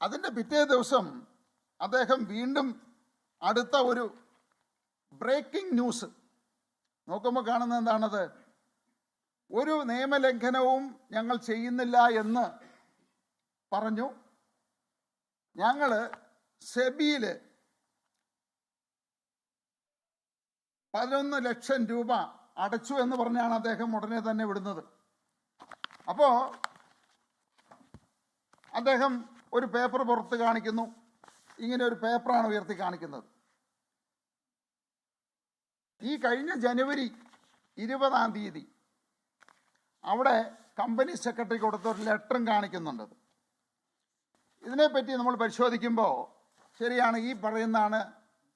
അതിൻ്റെ പിറ്റേ ദിവസം അദ്ദേഹം വീണ്ടും അടുത്ത ഒരു ബ്രേക്കിംഗ് ന്യൂസ് നോക്കുമ്പോൾ കാണുന്നത് എന്താണത്? ഒരു നിയമലംഘനവും ഞങ്ങൾ ചെയ്യുന്നില്ല എന്ന് പറഞ്ഞു. ഞങ്ങൾ സെബിയിൽ 11 ലക്ഷം രൂപ അടച്ചു എന്ന് പറഞ്ഞാണ് അദ്ദേഹം ഉടനെ തന്നെ വിടുന്നത്. അപ്പോൾ അദ്ദേഹം ഒരു പേപ്പർ പുറത്ത് കാണിക്കുന്നു. ഇങ്ങനെ ഒരു പേപ്പറാണ് ഉയർത്തി കാണിക്കുന്നത്. ഈ കഴിഞ്ഞ ജനുവരി 20-ാം തീയതി അവിടെ കമ്പനി സെക്രട്ടറി കൊടുത്ത ഒരു ലെറ്ററും കാണിക്കുന്നുണ്ട്. ഇതിനെപ്പറ്റി നമ്മൾ പരിശോധിക്കുമ്പോൾ ശരിയാണ്, ഈ പറയുന്നതാണ്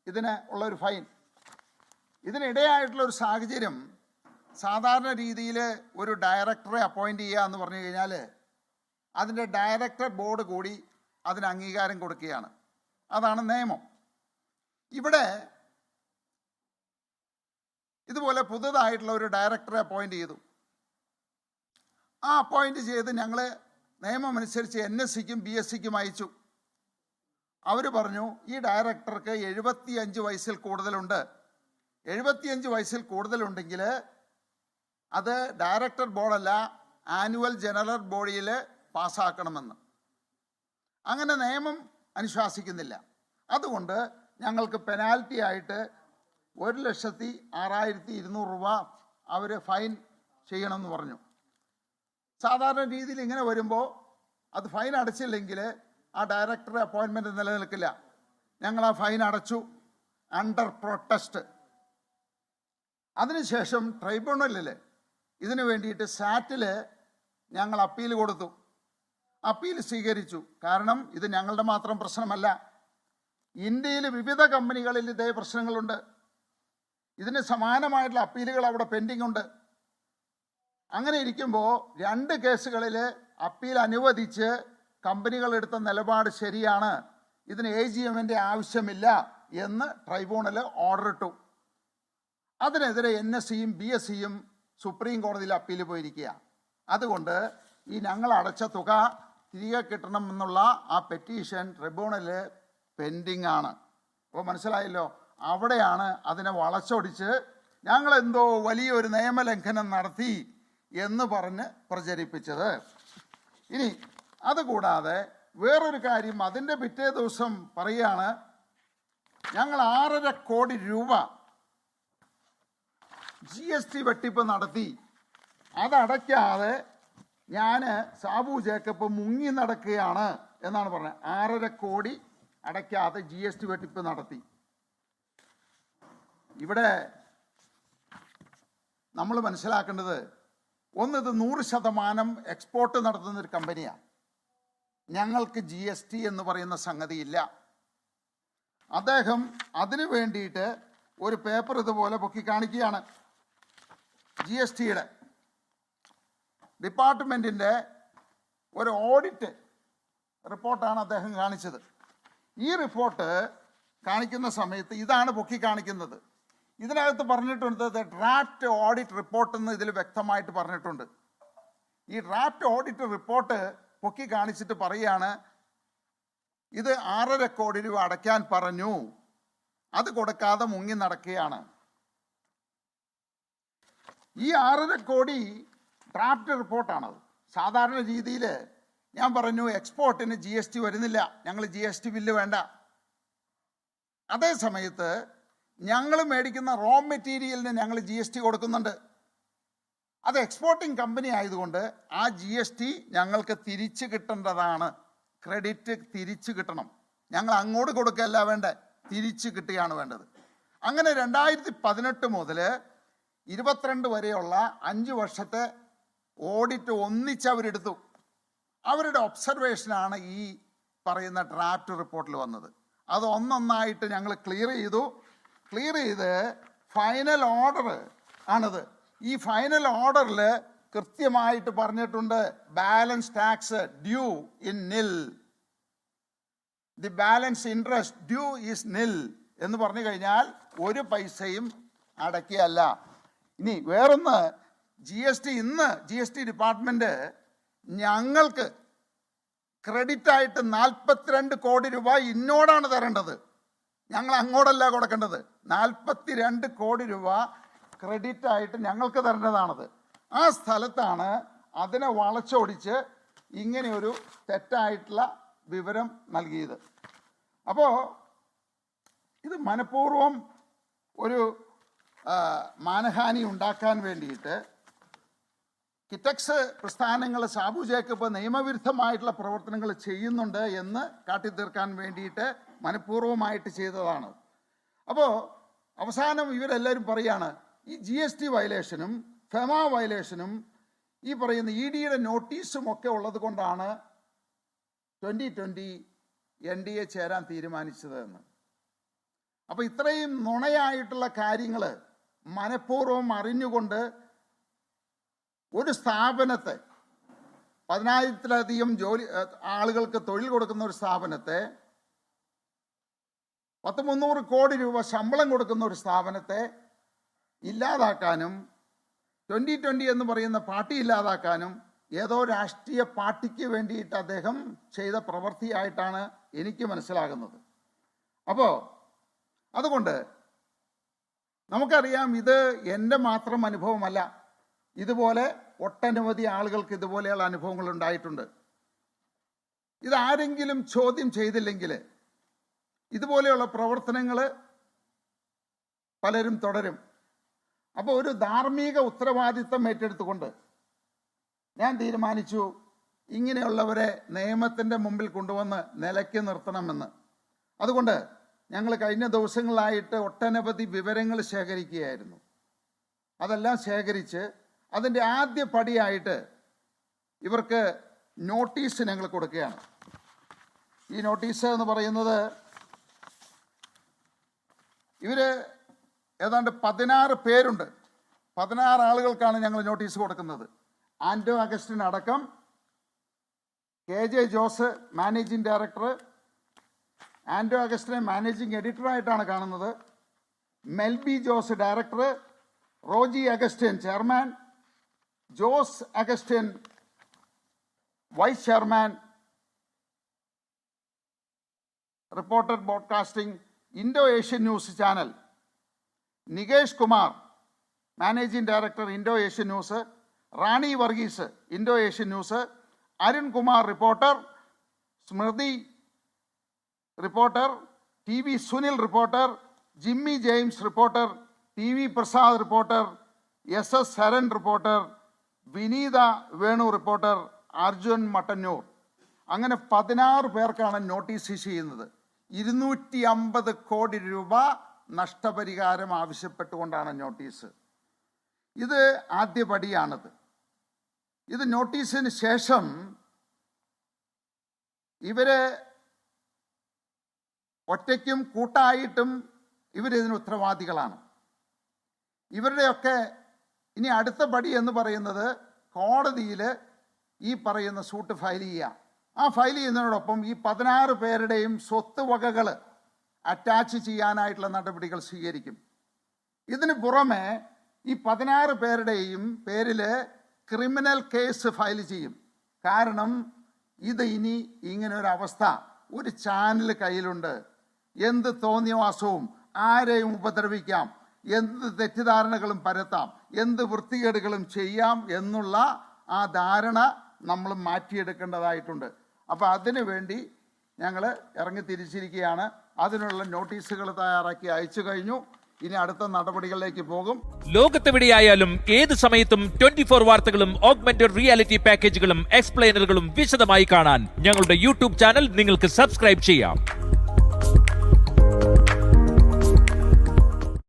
ഇതിന് ഉള്ളൊരു ഫൈൻ. ഇതിനിടയായിട്ടുള്ളൊരു സാഹചര്യം, സാധാരണ രീതിയിൽ ഒരു ഡയറക്ടറെ അപ്പോയിൻറ്റ് ചെയ്യുക എന്ന് പറഞ്ഞു കഴിഞ്ഞാൽ അതിൻ്റെ ഡയറക്ടർ ബോർഡ് കൂടി അതിന് അംഗീകാരം കൊടുക്കുകയാണ്. അതാണ് നിയമം. ഇവിടെ ഇതുപോലെ പുതുതായിട്ടുള്ള ഒരു ഡയറക്ടറെ അപ്പോയിൻറ്റ് ചെയ്തു. ആ അപ്പോയിൻറ്റ് ചെയ്ത് ഞങ്ങൾ നിയമം അനുസരിച്ച് NSCക്കും BSCക്കും അയച്ചു. അവർ പറഞ്ഞു ഈ ഡയറക്ടർക്ക് 75 വയസ്സിൽ കൂടുതലുണ്ട്. 75 വയസ്സിൽ കൂടുതലുണ്ടെങ്കിൽ അത് ഡയറക്ടർ ബോർഡല്ല, ആനുവൽ ജനറൽ ബോഡിയിൽ പാസ്സാക്കണമെന്ന്. അങ്ങനെ നിയമം അനുശാസിക്കുന്നില്ല. അതുകൊണ്ട് ഞങ്ങൾക്ക് പെനാൽറ്റി ആയിട്ട് 1,06,200 രൂപ അവർ ഫൈൻ ചെയ്യണമെന്ന് പറഞ്ഞു. സാധാരണ രീതിയിൽ ഇങ്ങനെ വരുമ്പോൾ അത് ഫൈൻ അടച്ചില്ലെങ്കിൽ ആ ഡയറക്ടറുടെ അപ്പോയിൻമെൻറ്റ് നിലനിൽക്കില്ല. ഞങ്ങൾ ആ ഫൈൻ അടച്ചു അണ്ടർ പ്രൊട്ടസ്റ്റ്. അതിനുശേഷം ട്രൈബ്യൂണലിൽ ഇതിനു വേണ്ടിയിട്ട് സാറ്റിൽ ഞങ്ങൾ അപ്പീൽ കൊടുത്തു. അപ്പീൽ സ്വീകരിച്ചു. കാരണം ഇത് ഞങ്ങളുടെ മാത്രം പ്രശ്നമല്ല, ഇന്ത്യയിൽ വിവിധ കമ്പനികളിൽ ഇതേ പ്രശ്നങ്ങളുണ്ട്. ഇതിന് സമാനമായിട്ടുള്ള അപ്പീലുകൾ അവിടെ പെൻഡിംഗ് ഉണ്ട്. അങ്ങനെ ഇരിക്കുമ്പോൾ 2 കേസുകളിൽ അപ്പീൽ അനുവദിച്ച് കമ്പനികൾ എടുത്ത നിലപാട് ശരിയാണ്, ഇതിന് AGMന്റെ ആവശ്യമില്ല എന്ന് ട്രൈബ്യൂണൽ ഓർഡർ ഇട്ടു. അതിനെതിരെ NSCയും BSCയും സുപ്രീം കോടതിയിൽ അപ്പീൽ പോയിരിക്കുക. അതുകൊണ്ട് ഈ ഞങ്ങൾ അടച്ച തുക തിരികെ കിട്ടണം എന്നുള്ള ആ പെറ്റീഷൻ ട്രിബ്യൂണലിൽ പെൻഡിങ് ആണ്. അപ്പോൾ മനസ്സിലായല്ലോ, അവിടെയാണ് അതിനെ വളച്ചൊടിച്ച് ഞങ്ങളെന്തോ വലിയൊരു നിയമലംഘനം നടത്തി എന്ന് പറഞ്ഞ് പ്രചരിപ്പിച്ചത്. ഇനി അതുകൂടാതെ വേറൊരു കാര്യം, അതിൻ്റെ പിറ്റേ ദിവസം പറയുകയാണ്, ഞങ്ങൾ 6.5 കോടി രൂപ GST വെട്ടിപ്പ് നടത്തി, അതടയ്ക്കാതെ ഞാൻ സാബു ജേക്കബ് മുങ്ങി നടക്കുകയാണ് എന്നാണ് പറഞ്ഞത്. 6.5 കോടി അടയ്ക്കാതെ GST വെട്ടിപ്പ് നടത്തി. ഇവിടെ നമ്മൾ മനസ്സിലാക്കേണ്ടത്, ഒന്ന്, ഇത് 100% എക്സ്പോർട്ട് നടത്തുന്നൊരു കമ്പനിയാണ്. ഞങ്ങൾക്ക് GST എന്ന് പറയുന്ന സംഗതിയില്ല. അദ്ദേഹം അതിനു വേണ്ടിയിട്ട് ഒരു പേപ്പർ ഇതുപോലെ പൊക്കി കാണിക്കുകയാണ്. GSTയുടെ ഡിപ്പാർട്ട്മെൻറ്റിൻ്റെ ഒരു ഓഡിറ്റ് റിപ്പോർട്ടാണ് അദ്ദേഹം കാണിച്ചത്. ഈ റിപ്പോർട്ട് കാണിക്കുന്ന സമയത്ത് ഇതാണ് പൊക്കി കാണിക്കുന്നത്. ഇതിനകത്ത് പറഞ്ഞിട്ടുണ്ട് ഡ്രാഫ്റ്റ് ഓഡിറ്റ് റിപ്പോർട്ട് എന്ന് ഇതിൽ വ്യക്തമായിട്ട് പറഞ്ഞിട്ടുണ്ട്. ഈ ഡ്രാഫ്റ്റ് ഓഡിറ്റ് റിപ്പോർട്ട് പൊക്കി കാണിച്ചിട്ട് പറയുകയാണ്, ഇത് 6.5 കോടി രൂപ അടയ്ക്കാൻ പറഞ്ഞു, അത് കൊടുക്കാതെ മുങ്ങി നടക്കുകയാണ്. ഈ 6.5 കോടി ഡ്രാഫ്റ്റ് റിപ്പോർട്ടാണത്. സാധാരണ രീതിയിൽ ഞാൻ പറഞ്ഞു എക്സ്പോർട്ടിന് GST വരുന്നില്ല, ഞങ്ങൾ GST ബില്ല് വേണ്ട. അതേ സമയത്ത് ഞങ്ങൾ മേടിക്കുന്ന റോ മെറ്റീരിയലിന് ഞങ്ങൾ GST കൊടുക്കുന്നുണ്ട്. അത് എക്സ്പോർട്ടിംഗ് കമ്പനി ആയതുകൊണ്ട് ആ GST ഞങ്ങൾക്ക് തിരിച്ചു കിട്ടേണ്ടതാണ്. ക്രെഡിറ്റ് തിരിച്ചു കിട്ടണം. ഞങ്ങൾ അങ്ങോട്ട് കൊടുക്കുകയല്ല വേണ്ടത്, തിരിച്ചു കിട്ടുകയാണ് വേണ്ടത്. അങ്ങനെ 2018 മുതൽ 22 വരെയുള്ള 5 വർഷത്തെ ഓഡിറ്റ് ഒന്നിച്ച് അവരെടുത്തു. അവരുടെ ഒബ്സർവേഷനാണ് ഈ പറയുന്ന ഡ്രാഫ്റ്റ് റിപ്പോർട്ടിൽ വന്നത്. അത് ഒന്നൊന്നായിട്ട് ഞങ്ങൾ ക്ലിയർ ചെയ്ത് ഫൈനൽ ഓർഡർ ആണിത്. ഈ ഫൈനൽ ഓർഡറിൽ കൃത്യമായിട്ട് പറഞ്ഞിട്ടുണ്ട്, ബാലൻസ് ടാക്സ് ഡ്യൂ ഇൻ നിൽ, the balance interest due is നിൽ എന്ന് പറഞ്ഞു കഴിഞ്ഞാൽ ഒരു പൈസയും അടയ്ക്കുകയല്ല. ഇനി വേറൊന്ന്, GST ഇന്ന് GST ഡിപ്പാർട്ട്മെൻറ്റ് ഞങ്ങൾക്ക് ക്രെഡിറ്റ് ആയിട്ട് 42 കോടി രൂപ ഇന്നോടാണ് തരേണ്ടത്, ഞങ്ങൾ അങ്ങോട്ടല്ല കൊടുക്കേണ്ടത്. 42 കോടി രൂപ ക്രെഡിറ്റ് ആയിട്ട് ഞങ്ങൾക്ക് തരേണ്ടതാണത്. ആ സ്ഥലത്താണ് അതിനെ വളച്ചൊടിച്ച് ഇങ്ങനെയൊരു തെറ്റായിട്ടുള്ള വിവരം നൽകിയത്. അപ്പോൾ ഇത് മനഃപൂർവ്വം ഒരു മാനഹാനി ഉണ്ടാക്കാൻ വേണ്ടിയിട്ട് കിറ്റക്സ് പ്രസ്ഥാനങ്ങൾ, സാബു ജേക്കബ് നിയമവിരുദ്ധമായിട്ടുള്ള പ്രവർത്തനങ്ങൾ ചെയ്യുന്നുണ്ട് എന്ന് കാട്ടിത്തീർക്കാൻ വേണ്ടിയിട്ട് മനഃപൂർവ്വമായിട്ട് ചെയ്തതാണ്. അപ്പോൾ അവസാനം ഇവരെല്ലാവരും പറയാണ് ഈ GST വയലേഷനും ഫെമ വയലേഷനും ഈ പറയുന്ന EDയുടെ നോട്ടീസും ഒക്കെ ഉള്ളത് കൊണ്ടാണ് 2020 NDA ചേരാൻ തീരുമാനിച്ചത് എന്ന്. അപ്പോൾ ഇത്രയും നുണയായിട്ടുള്ള കാര്യങ്ങൾ മനഃപൂർവ്വം അറിഞ്ഞുകൊണ്ട് ഒരു സ്ഥാപനത്തെ, 10,000-ലധികം ആളുകൾക്ക് തൊഴിൽ കൊടുക്കുന്ന ഒരു സ്ഥാപനത്തെ, 300 കോടി രൂപ ശമ്പളം കൊടുക്കുന്ന ഒരു സ്ഥാപനത്തെ ഇല്ലാതാക്കാനും 2020 എന്ന് പറയുന്ന പാർട്ടി ഇല്ലാതാക്കാനും ഏതോ രാഷ്ട്രീയ പാർട്ടിക്ക് വേണ്ടിയിട്ട് അദ്ദേഹം ചെയ്ത പ്രവൃത്തിയായിട്ടാണ് എനിക്ക് മനസ്സിലാകുന്നത്. അപ്പോൾ അതുകൊണ്ട് നമുക്കറിയാം, ഇത് എൻ്റെ മാത്രം അനുഭവമല്ല. ഇതുപോലെ ഒട്ടനവധി ആളുകൾക്ക് ഇതുപോലെയുള്ള അനുഭവങ്ങൾ ഉണ്ടായിട്ടുണ്ട്. ഇതാരെങ്കിലും ചോദ്യം ചെയ്തില്ലെങ്കിൽ ഇതുപോലെയുള്ള പ്രവർത്തനങ്ങൾ പലരും തുടരും. അപ്പോൾ ഒരു ധാർമ്മിക ഉത്തരവാദിത്തം ഏറ്റെടുത്തുകൊണ്ട് ഞാൻ തീരുമാനിച്ചു ഇങ്ങനെയുള്ളവരെ നിയമത്തിൻ്റെ മുമ്പിൽ കൊണ്ടുവന്ന് നിലയ്ക്ക് നിർത്തണമെന്ന്. അതുകൊണ്ട് ഞങ്ങൾ കഴിഞ്ഞ ദിവസങ്ങളായിട്ട് ഒട്ടനവധി വിവരങ്ങൾ ശേഖരിക്കുകയായിരുന്നു. അതെല്ലാം ശേഖരിച്ച് അതിൻ്റെ ആദ്യ പടിയായിട്ട് ഇവർക്ക് നോട്ടീസ് ഞങ്ങൾ കൊടുക്കുകയാണ്. ഈ നോട്ടീസ് എന്ന് പറയുന്നത് ഇവർ ഏതാണ്ട് 16 പേരുണ്ട്. 16 ആളുകൾക്കാണ് ഞങ്ങൾ നോട്ടീസ് കൊടുക്കുന്നത്. ആൻഡോ അഗസ്റ്റിൻ അടക്കം, KJ Jose managing director, Anto അഗസ്റ്റിനെ മാനേജിംഗ് എഡിറ്ററായിട്ടാണ് കാണുന്നത്, Melby Jose director, Roji Augustine chairman, Jose Augustine vice chairman, reporter broadcasting, Indo Asian news channel, Nikesh Kumar managing director Indo Asian news, Rani Varghese Indo Asian news, Arun Kumar reporter, Smruthi reporter, TV Sunil reporter, Jimmy James reporter, TV Prasad reporter, SS Saran reporter, Vineetha Venu reporter, Arjun Mattannur. അങ്ങനെ 16 പേർക്കാണ് notice issue ചെയ്യുന്നത്. 250 കോടി രൂപ നഷ്ടപരിഹാരം ആവശ്യപ്പെട്ടുകൊണ്ടാണ് notice. ഇത് ആദ്യപടിയാണത്. ഇത് നോട്ടീസിന് ശേഷം ഇവര് ഒറ്റയ്ക്കും കൂട്ടായിട്ടും ഇവരിതിന് ഉത്തരവാദികളാണ്. ഇവരുടെയൊക്കെ ഇനി അടുത്ത പടി എന്ന് പറയുന്നത് കോടതിയിൽ ഈ പറയുന്ന സൂട്ട് ഫയൽ ചെയ്യുക. ആ ഫയൽ ചെയ്യുന്നതിനോടൊപ്പം ഈ 16 പേരുടെയും സ്വത്ത് വകകൾ അറ്റാച്ച് ചെയ്യാനായിട്ടുള്ള നടപടികൾ സ്വീകരിക്കും. ഇതിന് പുറമെ ഈ 16 പേരുടെയും പേരിൽ ക്രിമിനൽ കേസ് ഫയൽ ചെയ്യും. കാരണം ഇത് ഇനി ഇങ്ങനൊരവസ്ഥ ഒരു ചാനൽ കയ്യിലുണ്ട്, എന്ത് തോന്നിയവാസവും ആരെയും ഉപദ്രവിക്കാം, എന്ത് തെറ്റിദ്ധാരണകളും പരത്താം, എന്ത് വൃത്തികേടുകളും ചെയ്യാം എന്നുള്ള ആ ധാരണ നമ്മൾ മാറ്റിയെടുക്കേണ്ടതായിട്ടുണ്ട്. അപ്പോൾ അതിനു വേണ്ടി ഞങ്ങൾ ഇറങ്ങി തിരിച്ചിരിക്കുകയാണ്. അതിനുള്ള നോട്ടീസുകൾ തയ്യാറാക്കി അയച്ചു കഴിഞ്ഞു. ഇനി അടുത്ത നടപടികളിലേക്ക് പോകും. ലോകത്തെവിടെയായാലും ഏത് സമയത്തും 24 വാർത്തകളും ഓഗ്മെന്റഡ് റിയാലിറ്റി പാക്കേജുകളും എക്സ്പ്ലെയിനറുകളും വിശദമായി കാണാൻ ഞങ്ങളുടെ YouTube ചാനൽ നിങ്ങൾക്ക് സബ്സ്ക്രൈബ് ചെയ്യാം.